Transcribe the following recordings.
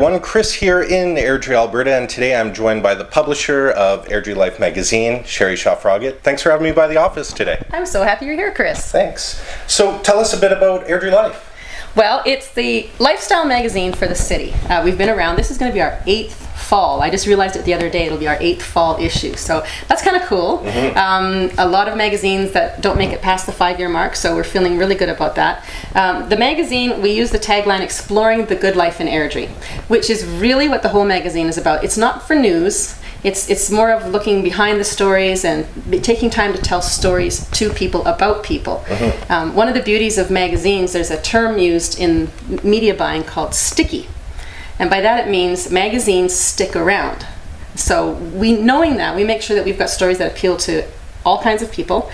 everyone. Chris here in Airdrie, Alberta, and today I'm joined by the publisher of Airdrie Life magazine, Shaw-Frggatt. Thanks for having me by the office today. I'm so happy you're here, Chris. Thanks. So tell us a bit about Airdrie Life. Well, it's the lifestyle magazine for the city. We've been around. This is going to be our 8th fall. I just realized it the other day. It'll be our 8th fall issue. So that's kind of cool. Mm-hmm. A lot of magazines that don't make it past the 5-year mark, so we're feeling really good about that. The magazine, we use the tagline, Exploring the Good Life in Airdrie, which is really what the whole magazine is about. It's not for news. It's more of looking behind the stories and taking time to tell stories to people about people. Mm-hmm. One of the beauties of magazines, there's a term used in media buying called sticky. And by that it means magazines stick around. So knowing that, we make sure that we've got stories that appeal to all kinds of people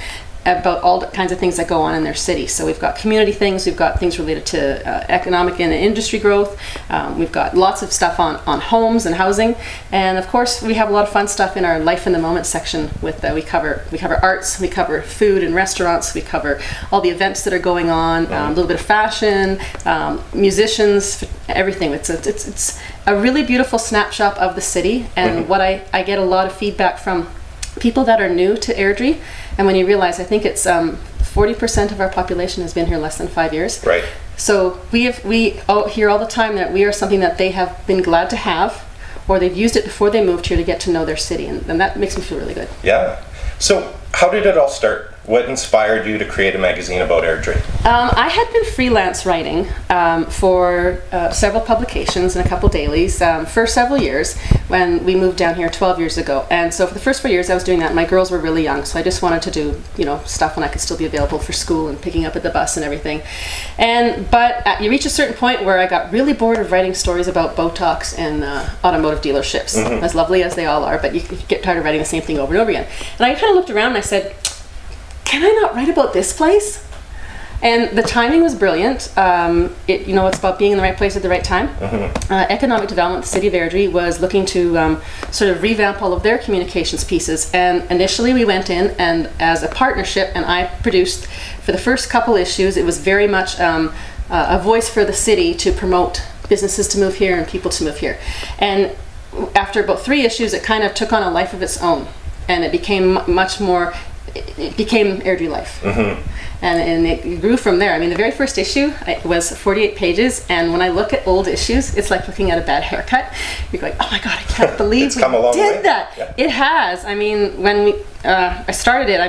about all kinds of things that go on in their city. So we've got community things, we've got things related to economic and industry growth, we've got lots of stuff on homes and housing, and of course we have a lot of fun stuff in our Life in the Moment section. With we cover arts, we cover food and restaurants, we cover all the events that are going on, a little bit of fashion, musicians, everything. It's a really beautiful snapshot of the city, and what I get a lot of feedback from people that are new to Airdrie. And when you realize, I think it's 40% of our population has been here less than 5 years. Right. So we hear all the time that we are something that they have been glad to have, or they've used it before they moved here to get to know their city, and that makes me feel really good. Yeah. So how did it all start? What inspired you to create a magazine about Airdrie? I had been freelance writing for several publications and a couple dailies for several years when we moved down here 12 years ago. And so for the first 4 years I was doing that. My girls were really young, so I just wanted to do stuff when I could still be available for school and picking up at the bus and everything. But you reach a certain point where I got really bored of writing stories about Botox and automotive dealerships, as lovely as they all are, but you get tired of writing the same thing over and over again. And I kind of looked around and I said, can I not write about this place? And the timing was brilliant. It's about being in the right place at the right time. Economic Development, the City of Airdrie, was looking to sort of revamp all of their communications pieces. And initially we went in and as a partnership, and I produced for the first couple issues. It was very much a voice for the city to promote businesses to move here and people to move here. And after about 3 issues, it kind of took on a life of its own, and it became much more. It became Airdrie Life. And it grew from there. I mean, the very first issue was 48 pages, and when I look at old issues, it's like looking at a bad haircut. You're like, oh my God, I can't believe we did that. Yeah. It has. I mean, when I started it,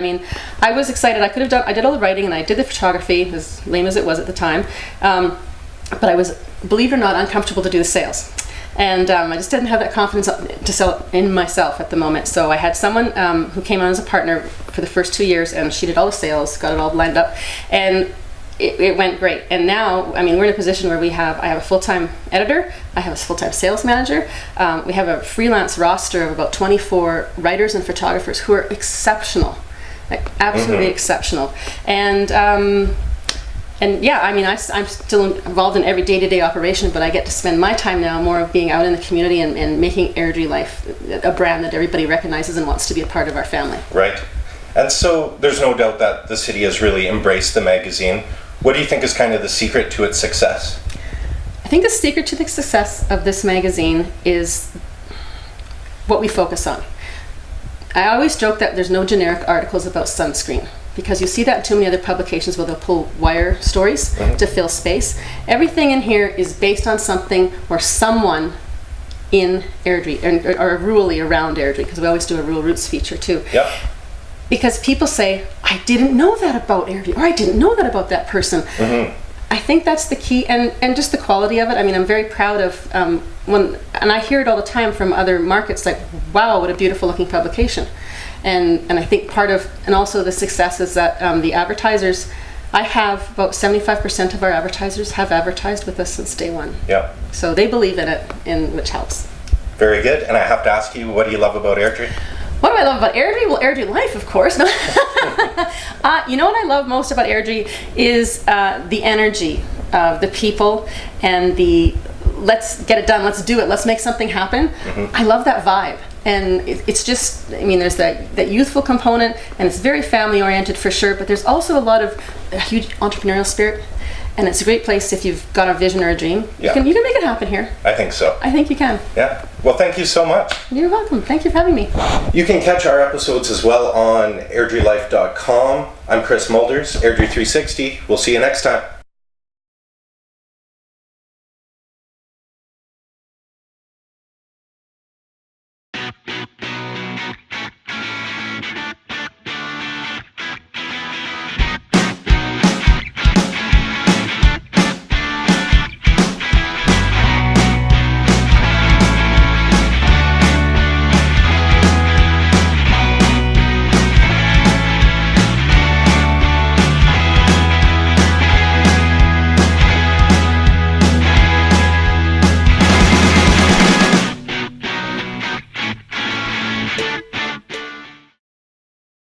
I was excited. I did all the writing and I did the photography, as lame as it was at the time, but I was, believe it or not, uncomfortable to do the sales. And I just didn't have that confidence to sell it in myself at the moment. So I had someone who came on as a partner for the first 2 years, and she did all the sales, got it all lined up, and it went great. And now, we're in a position where I have a full-time editor, I have a full-time sales manager, we have a freelance roster of about 24 writers and photographers who are exceptional, like absolutely exceptional. And yeah, I'm still involved in every day-to-day operation, but I get to spend my time now more of being out in the community and making Airdrie Life a brand that everybody recognizes and wants to be a part of our family. Right. And so there's no doubt that the city has really embraced the magazine. What do you think is kind of the secret to its success? I think the secret to the success of this magazine is what we focus on. I always joke that there's no generic articles about sunscreen, because you see that in too many other publications where they'll pull wire stories to fill space. Everything in here is based on something or someone in Airdrie, or rurally around Airdrie, because we always do a rural roots feature too. Yep. Because people say, I didn't know that about Airdrie, or I didn't know that about that person. I think that's the key, and just the quality of it. I'm very proud of and I hear it all the time from other markets, like, wow, what a beautiful looking publication. And I think and also the success is that the advertisers, I have about 75% of our advertisers have advertised with us since day one. Yeah. So they believe in it, which helps. Very good. And I have to ask you, what do you love about Airdrie? What do I love about Airdrie? Well, Airdrie Life, of course. You know what I love most about Airdrie is the energy of the people and the let's get it done, let's do it, let's make something happen. I love that vibe. And it's just, there's that youthful component, and it's very family oriented for sure, but there's also a lot of a huge entrepreneurial spirit. and it's a great place if you've got a vision or a dream. Yeah. You can make it happen here. I think so. I think you can. Yeah. Well, thank you so much. You're welcome. Thank you for having me. You can catch our episodes as well on airdrielife.com. I'm Chris Mulders, Airdrie 360. We'll see you next time.